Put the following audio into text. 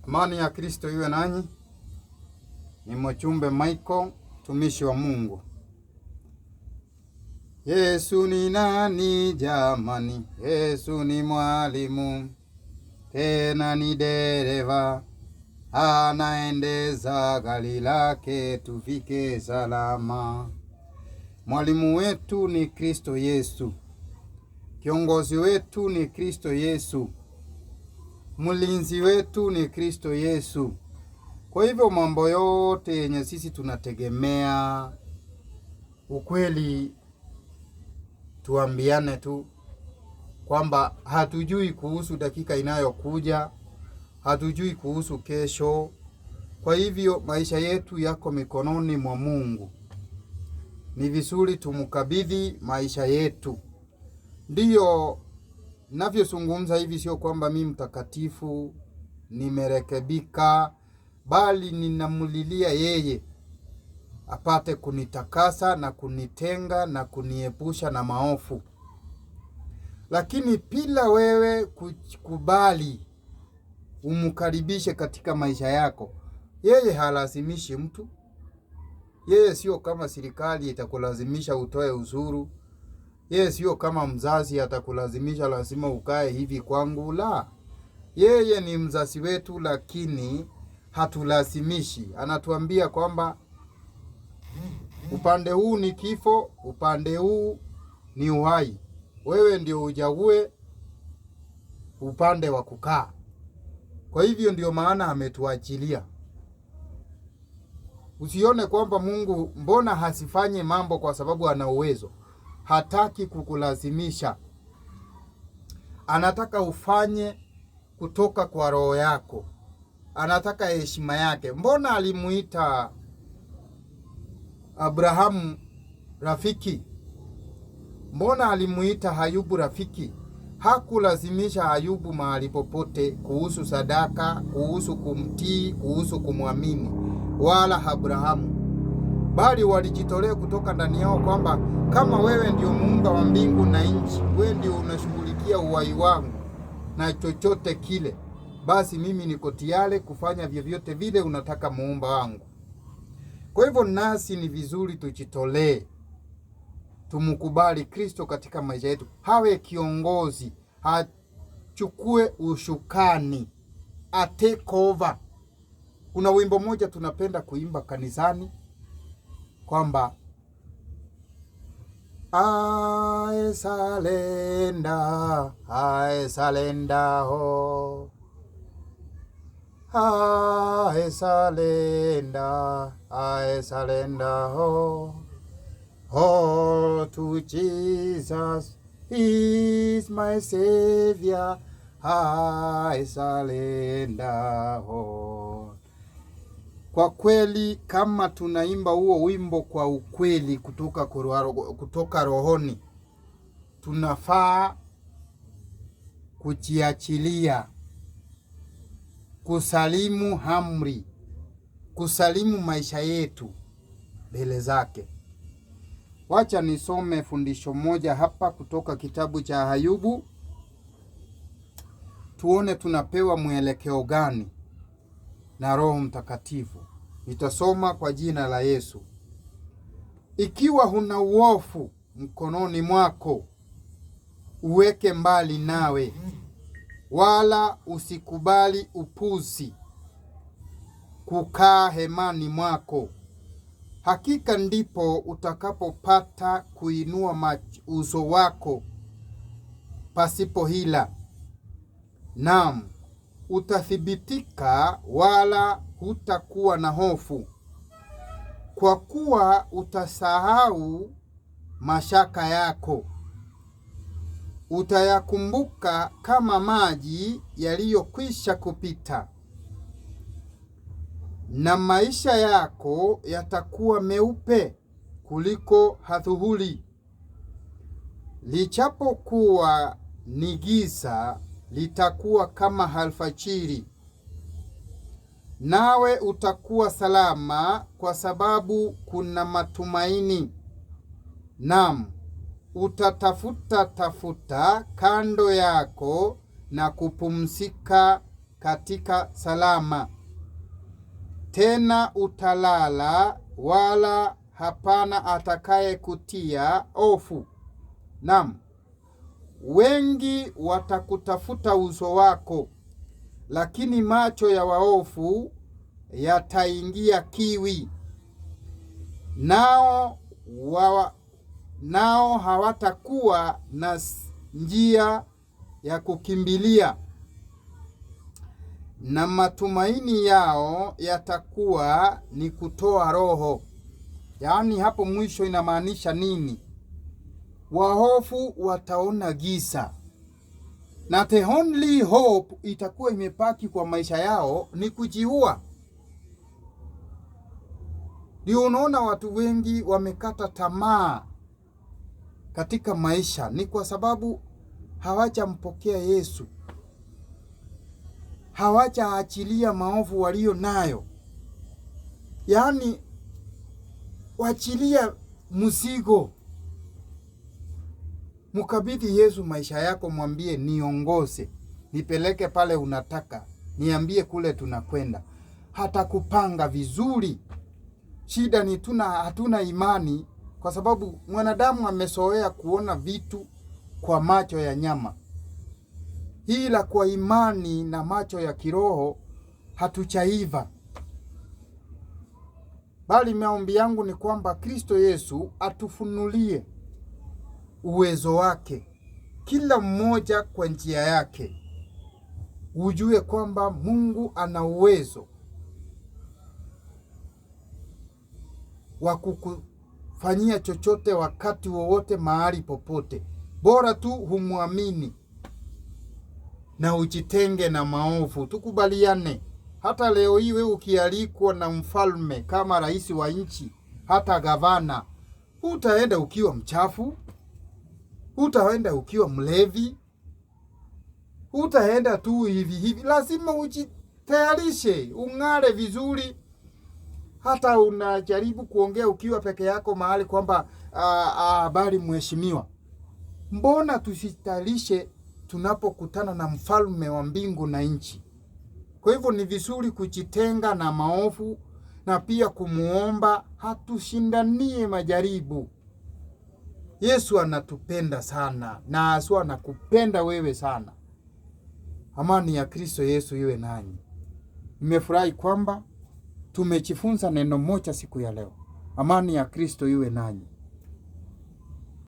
Amani ya Kristo iwe nanyi. Ni Mchumbe Michael, mtumishi wa Mungu. Yesu ni nani jamani? Yesu ni mwalimu, tena ni dereva, anaendeza gari lake tufike salama. Mwalimu wetu ni Kristo Yesu. Kiongozi wetu ni Kristo Yesu. Mlinzi wetu ni Kristo Yesu. Kwa hivyo mambo yote yenye sisi tunategemea, ukweli tuambiane tu kwamba hatujui kuhusu dakika inayokuja, hatujui kuhusu kesho. Kwa hivyo maisha yetu yako mikononi mwa Mungu. Ni vizuri tumkabidhi maisha yetu. Ndiyo navyozungumza hivi, sio kwamba mimi mtakatifu nimerekebika, bali ninamulilia yeye apate kunitakasa na kunitenga na kuniepusha na maovu. Lakini bila wewe kukubali umkaribishe katika maisha yako, yeye halazimishi mtu. Yeye sio kama serikali itakulazimisha utoe ushuru. Yeye sio kama mzazi atakulazimisha lazima ukae hivi kwangu. La, yeye ni mzazi wetu, lakini hatulazimishi. Anatuambia kwamba upande huu ni kifo, upande huu ni uhai. Wewe ndio uchague upande wa kukaa. Kwa hivyo ndio maana ametuachilia. Usione kwamba Mungu mbona hasifanye mambo kwa sababu ana uwezo. Hataki kukulazimisha. Anataka ufanye kutoka kwa roho yako. Anataka heshima yake. Mbona alimuita Abrahamu rafiki? Mbona alimuita Ayubu rafiki? Hakulazimisha Ayubu mahali popote kuhusu sadaka, kuhusu kumtii, kuhusu kumwamini, wala Abrahamu. Bali walijitolea kutoka ndani yao kwamba kama wewe ndio muumba wa mbingu na nchi, wewe ndio unashughulikia uhai wangu na chochote kile, basi mimi niko tayari kufanya vyovyote vile unataka muumba wangu. Kwa hivyo nasi ni vizuri tujitolee, tumkubali Kristo katika maisha yetu, hawe kiongozi, achukue ushukani, take over. Kuna wimbo moja tunapenda kuimba kanisani kwamba I surrender, I surrender, oh. I surrender, I surrender, oh. Oh, to Jesus is my Savior, I surrender, oh. Kwa kweli kama tunaimba huo wimbo kwa ukweli kutoka rohoni, tunafaa kujiachilia, kusalimu amri, kusalimu maisha yetu mbele zake. Wacha nisome fundisho moja hapa kutoka kitabu cha Ayubu. Tuone tunapewa mwelekeo gani na Roho Mtakatifu. Nitasoma kwa jina la Yesu. Ikiwa huna uovu mkononi mwako, uweke mbali nawe, wala usikubali upuzi kukaa hemani mwako. Hakika ndipo utakapopata kuinua uso wako pasipo hila. Naam, utathibitika wala hutakuwa na hofu, kwa kuwa utasahau mashaka yako. Utayakumbuka kama maji yaliyokwisha kupita, na maisha yako yatakuwa meupe kuliko adhuhuri. Lichapokuwa ni giza, litakuwa kama alfajiri. Nawe utakuwa salama kwa sababu kuna matumaini. Naam, utatafuta kando yako na kupumzika katika salama, tena utalala, wala hapana atakaye kutia hofu. Naam, wengi watakutafuta uso wako, lakini macho ya waofu yataingia kiwi, nao hawatakuwa na njia ya kukimbilia, na matumaini yao yatakuwa ni kutoa roho. Yaani hapo mwisho inamaanisha nini? Wahofu wataona giza, na the only hope itakuwa imepaki kwa maisha yao ni kujiua. Ndio unaona watu wengi wamekata tamaa katika maisha, ni kwa sababu hawajampokea Yesu, hawajaachilia maovu walio nayo. Yaani waachilia mzigo, mkabidhi Yesu maisha yako, mwambie niongoze, nipeleke pale unataka, niambie kule tunakwenda. Hata kupanga vizuri. Shida ni hatuna imani, kwa sababu mwanadamu amezoea kuona vitu kwa macho ya nyama, ila kwa imani na macho ya kiroho hatuchaiva. Bali maombi yangu ni kwamba Kristo Yesu atufunulie uwezo wake, kila mmoja kwa njia yake. Ujue kwamba Mungu ana uwezo wa kukufanyia chochote, wakati wowote, mahali popote. Bora tu humwamini na ujitenge na maovu. Tukubaliane, hata leo hii wewe ukialikwa na mfalme kama rais wa nchi, hata gavana, utaenda ukiwa mchafu, utaenda ukiwa mlevi, utaenda tu hivi. Lazima ujitayarishe, ung'are vizuri. Hata unajaribu kuongea ukiwa peke yako mahali kwamba habari mheshimiwa. Mbona tusitayarishe tunapokutana na mfalme wa mbingu na nchi? Kwa hivyo ni vizuri kujitenga na maovu na pia kumuomba hatushindanie majaribu. Yesu anatupenda sana, na aswa anakupenda wewe sana. Amani ya Kristo Yesu iwe nanyi. Nimefurahi kwamba tumejifunza neno moja siku ya leo. Amani ya Kristo iwe nanyi.